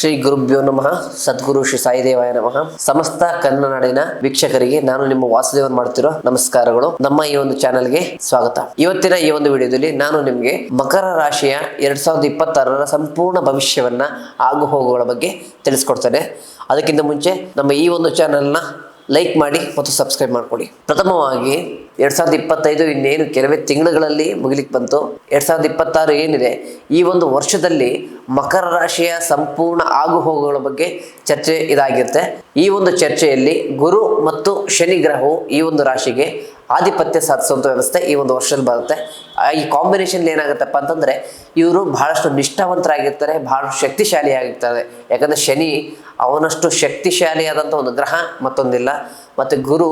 ಶ್ರೀ ಗುರುಭ್ಯೋ ನಮಃ. ಸದ್ಗುರು ಶ್ರೀ ಸಾಯಿದೇವಾಯ ನಮಃ. ಸಮಸ್ತ ಕನ್ನಡ ನಾಡಿನ ವೀಕ್ಷಕರಿಗೆ ನಾನು ನಿಮ್ಮ ವಾಸುದೇವನ್ ಮಾಡುತ್ತಿರೋ ನಮಸ್ಕಾರಗಳು. ನಮ್ಮ ಈ ಒಂದು ಚಾನೆಲ್ಗೆ ಸ್ವಾಗತ. ಇವತ್ತಿನ ಈ ಒಂದು ವಿಡಿಯೋದಲ್ಲಿ ನಾನು ನಿಮಗೆ ಮಕರ ರಾಶಿಯ 2026ರ ಸಂಪೂರ್ಣ ಭವಿಷ್ಯವನ್ನ ಆಗು ಹೋಗುಗಳ ಬಗ್ಗೆ ತಿಳಿಸ್ಕೊಡ್ತೇನೆ. ಅದಕ್ಕಿಂತ ಮುಂಚೆ ನಮ್ಮ ಈ ಒಂದು ಚಾನೆಲ್ನ ಲೈಕ್ ಮಾಡಿ ಮತ್ತು ಸಬ್ಸ್ಕ್ರೈಬ್ ಮಾಡ್ಕೊಳ್ಳಿ. ಪ್ರಥಮವಾಗಿ 2025 ಇನ್ನೇನು ಕೆಲವೇ ತಿಂಗಳುಗಳಲ್ಲಿ ಮುಗಿಲಿಕ್ಕೆ ಬಂತು. 2026 ಏನಿದೆ, ಈ ಒಂದು ವರ್ಷದಲ್ಲಿ ಮಕರ ರಾಶಿಯ ಸಂಪೂರ್ಣ ಆಗು ಹೋಗುಗಳ ಬಗ್ಗೆ ಚರ್ಚೆ ಇದಾಗಿರುತ್ತೆ. ಈ ಒಂದು ಚರ್ಚೆಯಲ್ಲಿ ಗುರು ಮತ್ತು ಶನಿ ಗ್ರಹವು ಈ ಒಂದು ರಾಶಿಗೆ ಆಧಿಪತ್ಯ ಸಾಧಿಸುವಂಥ ವ್ಯವಸ್ಥೆ ಈ ಒಂದು ವರ್ಷದಲ್ಲಿ ಬರುತ್ತೆ. ಈ ಕಾಂಬಿನೇಷನ್ ಏನಾಗುತ್ತಪ್ಪ ಅಂತಂದರೆ, ಇವರು ಬಹಳಷ್ಟು ನಿಷ್ಠಾವಂತರಾಗಿರ್ತಾರೆ, ಬಹಳಷ್ಟು ಶಕ್ತಿಶಾಲಿಯಾಗಿರ್ತಾರೆ. ಯಾಕಂದರೆ ಶನಿ ಅವನಷ್ಟು ಶಕ್ತಿಶಾಲಿಯಾದಂಥ ಒಂದು ಗ್ರಹ ಮತ್ತೊಂದಿಲ್ಲ. ಮತ್ತು ಗುರು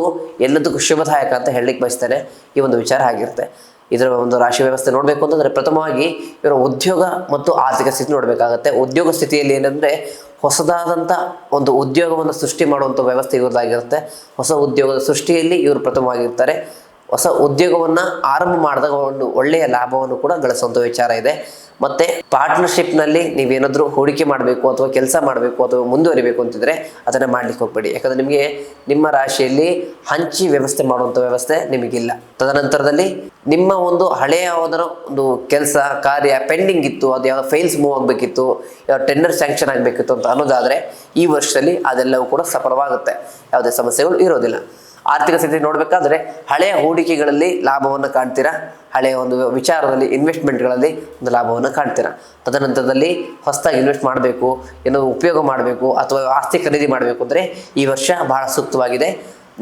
ಎಲ್ಲದಕ್ಕೂ ಶುಭದಾಯಕ ಅಂತ ಹೇಳಲಿಕ್ಕೆ ಬಯಸ್ತಾನೆ. ಈ ಒಂದು ವಿಚಾರ ಆಗಿರುತ್ತೆ. ಇದರ ಒಂದು ರಾಶಿ ವ್ಯವಸ್ಥೆ ನೋಡಬೇಕು ಅಂತಂದರೆ, ಪ್ರಥಮವಾಗಿ ಇವರ ಉದ್ಯೋಗ ಮತ್ತು ಆರ್ಥಿಕ ಸ್ಥಿತಿ ನೋಡಬೇಕಾಗತ್ತೆ. ಉದ್ಯೋಗ ಸ್ಥಿತಿಯಲ್ಲಿ ಏನಂದರೆ, ಹೊಸದಾದಂಥ ಒಂದು ಉದ್ಯೋಗವನ್ನು ಸೃಷ್ಟಿ ಮಾಡುವಂಥ ವ್ಯವಸ್ಥೆ ಇವ್ರದ್ದಾಗಿರುತ್ತೆ. ಹೊಸ ಉದ್ಯೋಗದ ಸೃಷ್ಟಿಯಲ್ಲಿ ಇವರು ಪ್ರಥಮವಾಗಿರ್ತಾರೆ. ಹೊಸ ಉದ್ಯೋಗವನ್ನು ಆರಂಭ ಮಾಡಿದಾಗ ಒಂದು ಒಳ್ಳೆಯ ಲಾಭವನ್ನು ಕೂಡ ಗಳಿಸುವಂಥ ವಿಚಾರ ಇದೆ. ಮತ್ತು ಪಾರ್ಟ್ನರ್ಶಿಪ್ನಲ್ಲಿ ನೀವೇನಾದರೂ ಹೂಡಿಕೆ ಮಾಡಬೇಕು ಅಥವಾ ಕೆಲಸ ಮಾಡಬೇಕು ಅಥವಾ ಮುಂದುವರಿಬೇಕು ಅಂತಿದ್ರೆ ಅದನ್ನು ಮಾಡಲಿಕ್ಕೆ ಹೋಗಬೇಡಿ. ಯಾಕಂದರೆ ನಿಮಗೆ ನಿಮ್ಮ ರಾಶಿಯಲ್ಲಿ ಹಂಚಿ ವ್ಯವಸ್ಥೆ ಮಾಡುವಂಥ ವ್ಯವಸ್ಥೆ ನಿಮಗಿಲ್ಲ. ತದನಂತರದಲ್ಲಿ ನಿಮ್ಮ ಒಂದು ಹಳೆಯ ಯಾವುದರ ಒಂದು ಕೆಲಸ ಕಾರ್ಯ ಪೆಂಡಿಂಗ್ ಇತ್ತು, ಅದು ಯಾವುದೋ ಫೈಲ್ಸ್ ಮೂವ್ ಆಗಬೇಕಿತ್ತು, ಯಾವ ಟೆಂಡರ್ ಸ್ಯಾಂಕ್ಷನ್ ಆಗಬೇಕಿತ್ತು ಅಂತ ಅನ್ನೋದಾದರೆ ಈ ವರ್ಷದಲ್ಲಿ ಅದೆಲ್ಲವೂ ಕೂಡ ಸಫಲವಾಗುತ್ತೆ. ಯಾವುದೇ ಸಮಸ್ಯೆಗಳು ಇರೋದಿಲ್ಲ. ಆರ್ಥಿಕ ಸ್ಥಿತಿ ನೋಡಬೇಕಾದ್ರೆ ಹಳೆಯ ಹೂಡಿಕೆಗಳಲ್ಲಿ ಲಾಭವನ್ನು ಕಾಣ್ತೀರಾ, ಹಳೆಯ ಒಂದು ವಿಚಾರದಲ್ಲಿ ಇನ್ವೆಸ್ಟ್ಮೆಂಟ್ಗಳಲ್ಲಿ ಒಂದು ಲಾಭವನ್ನು ಕಾಣ್ತೀರಾ. ತದನಂತರದಲ್ಲಿ ಹೊಸದಾಗಿ ಇನ್ವೆಸ್ಟ್ ಮಾಡಬೇಕು, ಏನೋ ಉಪಯೋಗ ಮಾಡಬೇಕು ಅಥವಾ ಆಸ್ತಿ ಖರೀದಿ ಮಾಡಬೇಕು ಅಂದರೆ ಈ ವರ್ಷ ಬಹಳ ಸೂಕ್ತವಾಗಿದೆ.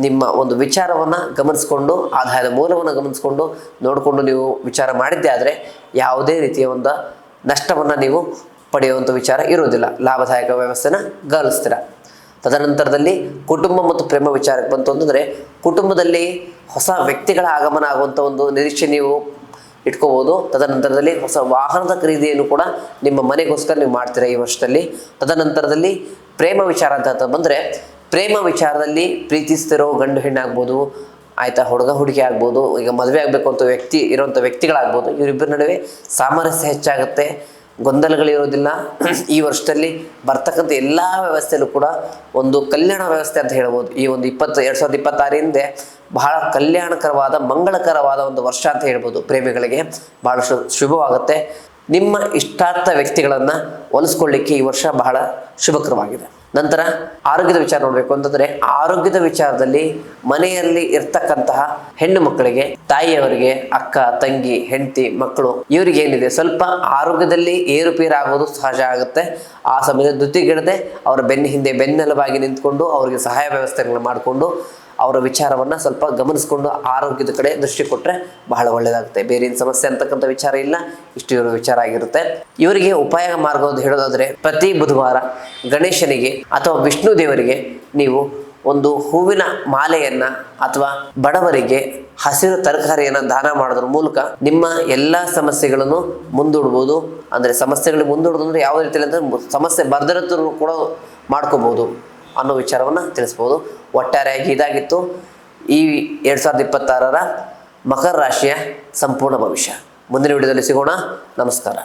ನಿಮ್ಮ ಒಂದು ವಿಚಾರವನ್ನು ಗಮನಿಸ್ಕೊಂಡು, ಆದಾಯದ ಮೂಲವನ್ನು ಗಮನಿಸ್ಕೊಂಡು ನೋಡಿಕೊಂಡು ನೀವು ವಿಚಾರ ಮಾಡಿದ್ದೇ ಆದರೆ ಯಾವುದೇ ರೀತಿಯ ಒಂದು ನಷ್ಟವನ್ನು ನೀವು ಪಡೆಯುವಂಥ ವಿಚಾರ ಇರೋದಿಲ್ಲ. ಲಾಭದಾಯಕ ವ್ಯವಸ್ಥೆನ ಗಳಿಸ್ತೀರ. ತದನಂತರದಲ್ಲಿ ಕುಟುಂಬ ಮತ್ತು ಪ್ರೇಮ ವಿಚಾರಕ್ಕೆ ಬಂತು ಅಂತಂದರೆ, ಕುಟುಂಬದಲ್ಲಿ ಹೊಸ ವ್ಯಕ್ತಿಗಳ ಆಗಮನ ಆಗುವಂಥ ಒಂದು ನಿರೀಕ್ಷೆ ನೀವು ಇಟ್ಕೋಬೋದು. ತದನಂತರದಲ್ಲಿ ಹೊಸ ವಾಹನದ ಖರೀದಿಯನ್ನು ಕೂಡ ನಿಮ್ಮ ಮನೆಗೋಸ್ಕರ ನೀವು ಮಾಡ್ತೀರಾ ಈ ವರ್ಷದಲ್ಲಿ. ತದನಂತರದಲ್ಲಿ ಪ್ರೇಮ ವಿಚಾರ ಅಂತ ಬಂದರೆ, ಪ್ರೇಮ ವಿಚಾರದಲ್ಲಿ ಪ್ರೀತಿಸ್ತಿರೋ ಗಂಡು ಹೆಣ್ಣಾಗ್ಬೋದು, ಆಯಿತಾ, ಹುಡುಗ ಹುಡುಗಿ ಆಗ್ಬೋದು, ಈಗ ಮದುವೆ ಆಗಬೇಕು ಅಂತ ಇರೋಂಥ ವ್ಯಕ್ತಿಗಳಾಗ್ಬೋದು. ಇವರಿಬ್ಬರ ನಡುವೆ ಸಾಮರಸ್ಯ ಹೆಚ್ಚಾಗುತ್ತೆ, ಗೊಂದಲಗಳಿರೋದಿಲ್ಲ. ಈ ವರ್ಷದಲ್ಲಿ ಬರ್ತಕ್ಕಂಥ ಎಲ್ಲ ವ್ಯವಸ್ಥೆಯಲ್ಲೂ ಕೂಡ ಒಂದು ಕಲ್ಯಾಣ ವ್ಯವಸ್ಥೆ ಅಂತ ಹೇಳ್ಬೋದು. ಈ ಒಂದು 2026 ಹಿಂದೆ ಬಹಳ ಕಲ್ಯಾಣಕರವಾದ ಮಂಗಳಕರವಾದ ಒಂದು ವರ್ಷ ಅಂತ ಹೇಳ್ಬೋದು. ಪ್ರೇಮಿಗಳಿಗೆ ಬಹಳ ಶುಭವಾಗುತ್ತೆ. ನಿಮ್ಮ ಇಷ್ಟಾರ್ಥ ವ್ಯಕ್ತಿಗಳನ್ನು ಒಲಿಸ್ಕೊಳ್ಳಿಕ್ಕೆ ಈ ವರ್ಷ ಬಹಳ ಶುಭಕರವಾಗಿದೆ. ನಂತರ ಆರೋಗ್ಯದ ವಿಚಾರ ನೋಡಬೇಕು ಅಂತಂದರೆ, ಆರೋಗ್ಯದ ವಿಚಾರದಲ್ಲಿ ಮನೆಯಲ್ಲಿ ಇರ್ತಕ್ಕಂತಹ ಹೆಣ್ಣು ಮಕ್ಕಳಿಗೆ, ತಾಯಿಯವರಿಗೆ, ಅಕ್ಕ ತಂಗಿ ಹೆಂಡತಿ ಮಕ್ಕಳು ಇವರಿಗೆ ಏನಿದೆ ಸ್ವಲ್ಪ ಆರೋಗ್ಯದಲ್ಲಿ ಏರುಪೇರಾಗೋದು ಸಹಜ ಆಗುತ್ತೆ. ಆ ಸಮಯದಲ್ಲಿ ಧೃತಿಗೆಡದೆ ಅವರ ಬೆನ್ನೆಲುಬಾಗಿ ನಿಂತ್ಕೊಂಡು ಅವರಿಗೆ ಸಹಾಯ ವ್ಯವಸ್ಥೆಗಳನ್ನ ಮಾಡಿಕೊಂಡು ಅವರ ವಿಚಾರವನ್ನು ಸ್ವಲ್ಪ ಗಮನಿಸ್ಕೊಂಡು ಆರೋಗ್ಯದ ಕಡೆ ದೃಷ್ಟಿ ಕೊಟ್ಟರೆ ಬಹಳ ಒಳ್ಳೆಯದಾಗುತ್ತೆ. ಬೇರೆ ಏನು ಸಮಸ್ಯೆ ಅಂತಕ್ಕಂಥ ವಿಚಾರ ಇಲ್ಲ, ಇಷ್ಟು ಇವರ ವಿಚಾರ ಆಗಿರುತ್ತೆ. ಇವರಿಗೆ ಉಪಾಯ ಮಾರ್ಗ ಅಂತ ಹೇಳೋದಾದರೆ, ಪ್ರತಿ ಬುಧವಾರ ಗಣೇಶನಿಗೆ ಅಥವಾ ವಿಷ್ಣು ದೇವರಿಗೆ ನೀವು ಒಂದು ಹೂವಿನ ಮಾಲೆಯನ್ನು ಅಥವಾ ಬಡವರಿಗೆ ಹಸಿರು ತರಕಾರಿಯನ್ನು ದಾನ ಮಾಡೋದ್ರ ಮೂಲಕ ನಿಮ್ಮ ಎಲ್ಲ ಸಮಸ್ಯೆಗಳನ್ನು ಮುಂದೂಡ್ಬೋದು. ಅಂದರೆ ಸಮಸ್ಯೆಗಳಿಗೆ ಮುಂದೂಡೋದು ಅಂದರೆ ಯಾವ ರೀತಿಯಲ್ಲಿ ಅಂದರೆ, ಸಮಸ್ಯೆ ಬರ್ದಿರತ್ತರೂ ಕೂಡ ಮಾಡ್ಕೋಬೋದು ಅನ್ನೋ ವಿಚಾರವನ್ನು ತಿಳಿಸ್ಬೋದು. ಒಟ್ಟಾರೆಯಾಗಿ ಇದಾಗಿತ್ತು ಈ 2026ರ ಮಕರ ರಾಶಿಯ ಸಂಪೂರ್ಣ ಭವಿಷ್ಯ. ಮುಂದಿನ ವಿಡಿಯೋದಲ್ಲಿ ಸಿಗೋಣ. ನಮಸ್ಕಾರ.